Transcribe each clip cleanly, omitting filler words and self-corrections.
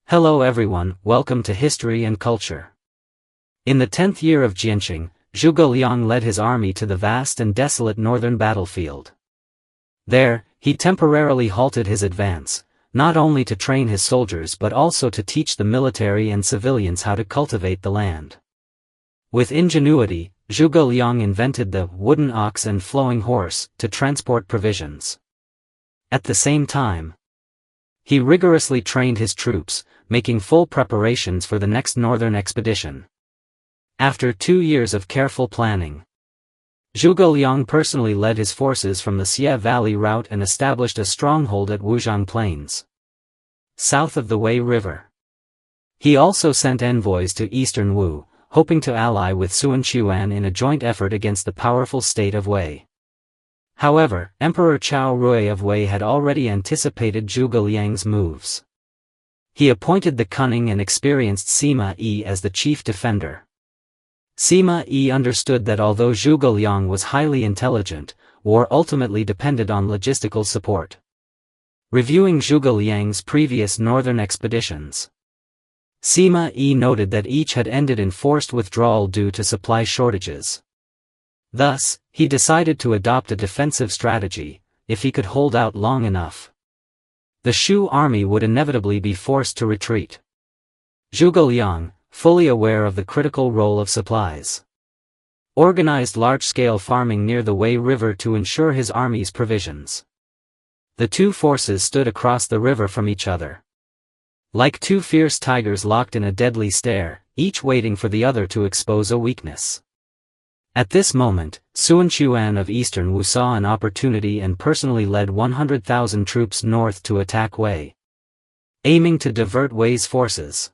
Hello everyone, welcome to History and Culture. In the 10th year of Jianqing, Zhuge Liang led his army to the vast and desolate northern battlefield. There, he temporarily halted his advance, not only to train his soldiers but also to teach the military and civilians how to cultivate the land. With ingenuity, Zhuge Liang invented the wooden ox and flowing horse to transport provisions. At the same time, he rigorously trained his troops, making full preparations for the next northern expedition. After 2 years of careful planning, Zhuge Liang personally led his forces from the Xie Valley route and established a stronghold at Wuzhang Plains, south of the Wei River. He also sent envoys to eastern Wu, hoping to ally with Sichuan in a joint effort against the powerful state of Wei. However, Emperor Qiao Rui of Wei had already anticipated Zhuge Liang's moves. He appointed the cunning and experienced Sima Yi as the chief defender. Sima Yi understood that although Zhuge Liang was highly intelligent, war ultimately depended on logistical support. Reviewing Zhuge Liang's previous northern expeditions, Sima Yi noted that each had ended in forced withdrawal due to supply shortages. Thus, he decided to adopt a defensive strategy, if he could hold out long enough. The Shu army would inevitably be forced to retreat. Zhuge Liang, fully aware of the critical role of supplies, organized large-scale farming near the Wei River to ensure his army's provisions. The two forces stood across the river from each other, like two fierce tigers locked in a deadly stare, each waiting for the other to expose a weakness. At this moment, Sichuan of eastern Wu saw an opportunity and personally led 100,000 troops north to attack Wei, aiming to divert Wei's forces.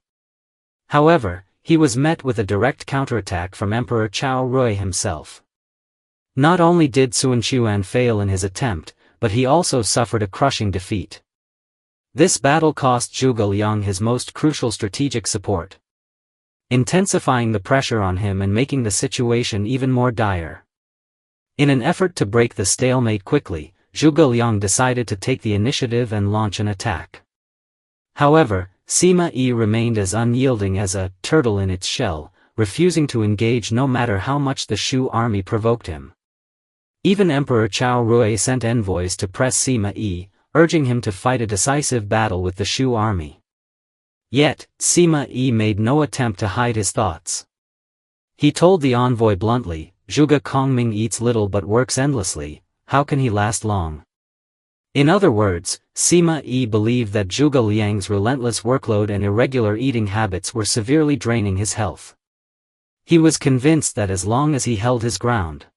However, he was met with a direct counterattack from Emperor Qiao Rui himself. Not only did Sichuan fail in his attempt, but he also suffered a crushing defeat. This battle cost Zhuge Liang his most crucial strategic support, intensifying the pressure on him and making the situation even more dire. In an effort to break the stalemate quickly, Zhuge Liang decided to take the initiative and launch an attack. However, Sima Yi remained as unyielding as a turtle in its shell, refusing to engage no matter how much the Shu army provoked him. Even Emperor Qiao Rui sent envoys to press Sima Yi, urging him to fight a decisive battle with the Shu army. Yet, Sima Yi made no attempt to hide his thoughts. He told the envoy bluntly, "Zhuge Kongming eats little but works endlessly, how can he last long?" In other words, Sima Yi believed that Zhuge Liang's relentless workload and irregular eating habits were severely draining his health. He was convinced that as long as he held his ground,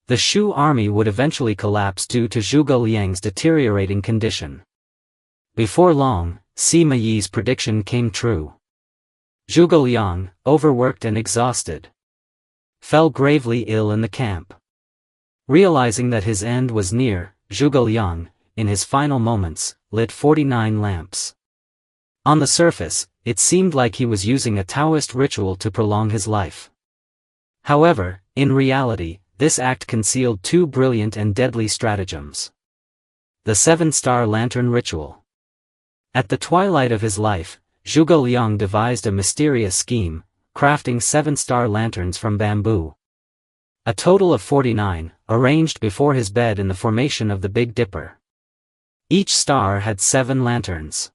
the Shu army would eventually collapse due to Zhuge Liang's deteriorating condition. Before long, Sima Yi's prediction came true. Zhuge Liang, overworked and exhausted, fell gravely ill in the camp. Realizing that his end was near, Zhuge Liang, in his final moments, lit 49 lamps. On the surface, it seemed like he was using a Taoist ritual to prolong his life. However, in reality, this act concealed two brilliant and deadly stratagems. The 7-star lantern ritual. At the twilight of his life, Zhuge Liang devised a mysterious scheme, crafting 7-star lanterns from bamboo. A total of 49, arranged before his bed in the formation of the Big Dipper. Each star had 7 lanterns.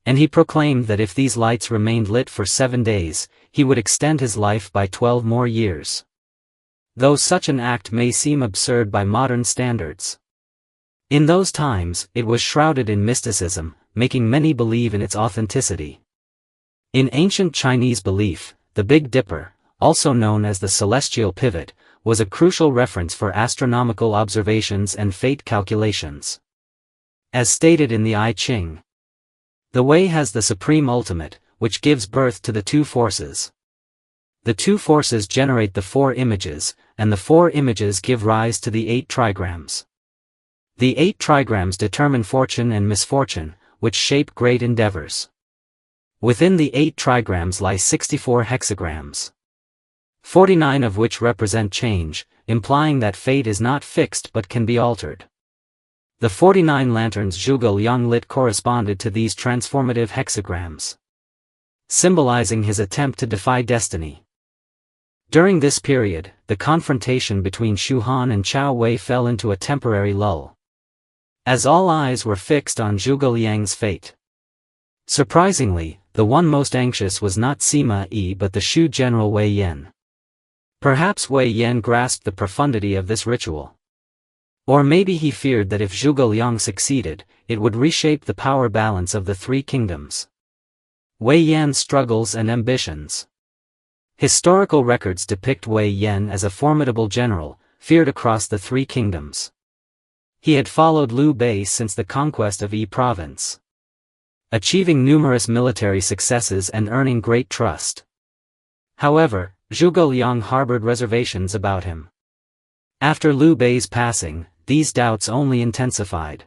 And he proclaimed that if these lights remained lit for 7 days, he would extend his life by 12 more years. Though such an act may seem absurd by modern standards, in those times, it was shrouded in mysticism, making many believe in its authenticity. In ancient Chinese belief, the Big Dipper, also known as the celestial pivot, was a crucial reference for astronomical observations and fate calculations. As stated in the I Ching, the Wei has the supreme ultimate, which gives birth to the two forces. The two forces generate the 4 images, and the 4 images give rise to the 8 trigrams. The 8 trigrams determine fortune and misfortune, which shape great endeavors. Within the 8 trigrams lie 64 hexagrams, 49 of which represent change, implying that fate is not fixed but can be altered. The 49 lanterns Zhuge Liang lit corresponded to these transformative hexagrams, symbolizing his attempt to defy destiny. During this period, the confrontation between Shu Han and Cao Wei fell into a temporary lull, as all eyes were fixed on Zhuge Liang's fate. Surprisingly, the one most anxious was not Sima Yi but the Shu general Wei Yan. Perhaps Wei Yan grasped the profundity of this ritual. Or maybe he feared that if Zhuge Liang succeeded, it would reshape the power balance of the three kingdoms. Wei Yan's struggles and ambitions. Historical records depict Wei Yan as a formidable general, feared across the three kingdoms. He had followed Liu Bei since the conquest of Yi province, achieving numerous military successes and earning great trust. However, Zhuge Liang harbored reservations about him. After Liu Bei's passing, these doubts only intensified.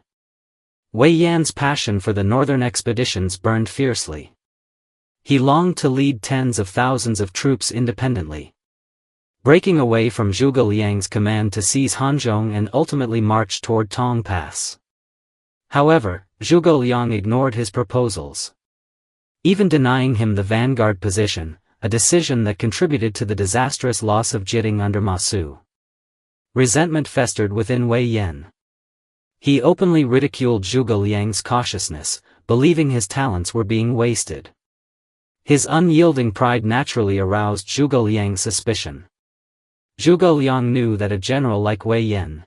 Wei Yan's passion for the northern expeditions burned fiercely. He longed to lead tens of thousands of troops independently, breaking away from Zhuge Liang's command to seize Hanzhong and ultimately march toward Tong Pass. However, Zhuge Liang ignored his proposals, even denying him the vanguard position, a decision that contributed to the disastrous loss of Jiting under Ma Su. Resentment festered within Wei Yan. He openly ridiculed Zhuge Liang's cautiousness, believing his talents were being wasted. His unyielding pride naturally aroused Zhuge Liang's suspicion. Zhuge Liang knew that a general like Wei Yan,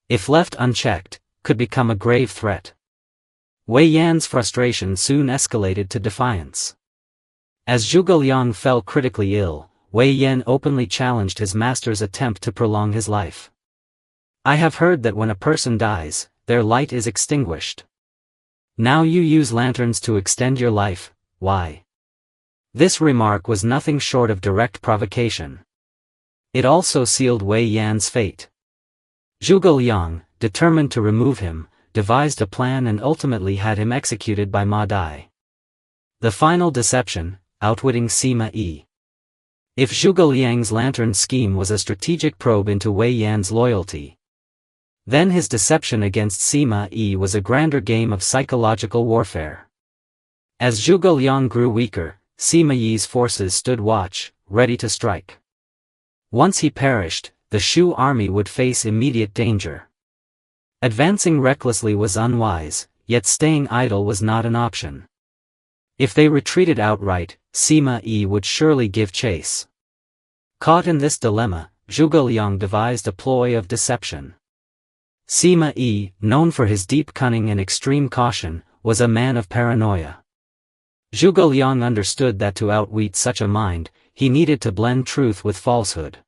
if left unchecked, could become a grave threat. Wei Yan's frustration soon escalated to defiance. As Zhuge Liang fell critically ill, Wei Yan openly challenged his master's attempt to prolong his life. "I have heard that when a person dies, their light is extinguished. Now you use lanterns to extend your life, why?" This remark was nothing short of direct provocation. It also sealed Wei Yan's fate. Zhuge Liang, determined to remove him, devised a plan and ultimately had him executed by Ma Dai. The final deception, outwitting Sima Yi. If Zhuge Liang's lantern scheme was a strategic probe into Wei Yan's loyalty, then his deception against Sima Yi was a grander game of psychological warfare. As Zhuge Liang grew weaker, Sima Yi's forces stood watch, ready to strike. Once he perished, the Shu army would face immediate danger. Advancing recklessly was unwise, yet staying idle was not an option. If they retreated outright, Sima Yi would surely give chase. Caught in this dilemma, Zhuge Liang devised a ploy of deception. Sima Yi, known for his deep cunning and extreme caution, was a man of paranoia. Zhuge Liang understood that to outwit such a mind, he needed to blend truth with falsehood.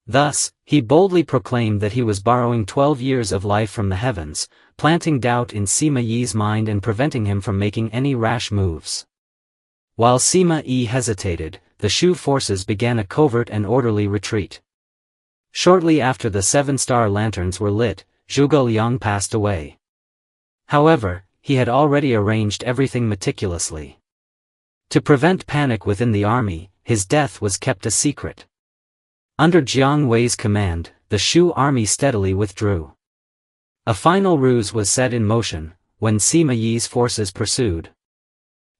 Thus, he boldly proclaimed that he was borrowing 12 years of life from the heavens, planting doubt in Sima Yi's mind and preventing him from making any rash moves. While Sima Yi hesitated, the Shu forces began a covert and orderly retreat. Shortly after the 7-star lanterns were lit, Zhuge Liang passed away. However, he had already arranged everything meticulously. To prevent panic within the army, his death was kept a secret. Under Jiang Wei's command, the Shu army steadily withdrew. A final ruse was set in motion, when Sima Yi's forces pursued.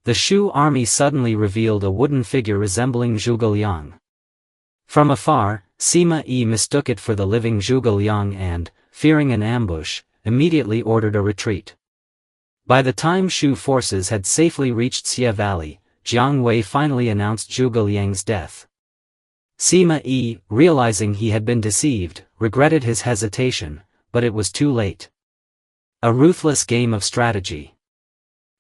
The Shu army suddenly revealed a wooden figure resembling Zhuge Liang. From afar, Sima Yi mistook it for the living Zhuge Liang and, fearing an ambush, immediately ordered a retreat. By the time Shu forces had safely reached Xie Valley, Jiang Wei finally announced Zhuge Liang's death. Sima Yi, realizing he had been deceived, regretted his hesitation, but it was too late. A ruthless game of strategy.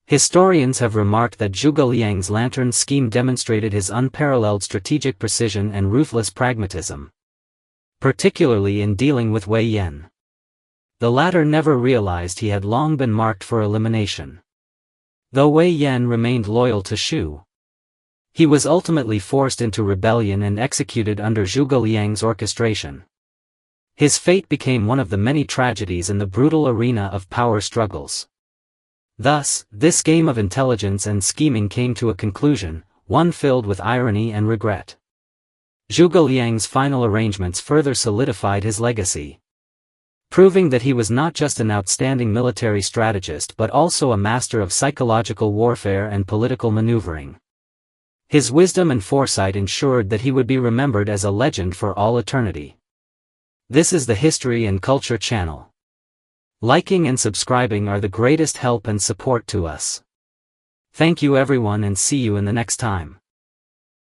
Historians have remarked that Zhuge Liang's lantern scheme demonstrated his unparalleled strategic precision and ruthless pragmatism, particularly in dealing with Wei Yan. The latter never realized he had long been marked for elimination. Though Wei Yan remained loyal to Shu, he was ultimately forced into rebellion and executed under Zhuge Liang's orchestration. His fate became one of the many tragedies in the brutal arena of power struggles. Thus, this game of intelligence and scheming came to a conclusion, one filled with irony and regret. Zhuge Liang's final arrangements further solidified his legacy. proving that he was not just an outstanding military strategist but also a master of psychological warfare and political maneuvering. His wisdom and foresight ensured that he would be remembered as a legend for all eternity. This is the History and Culture channel. Liking and subscribing are the greatest help and support to us. Thank you everyone and see you in the next time.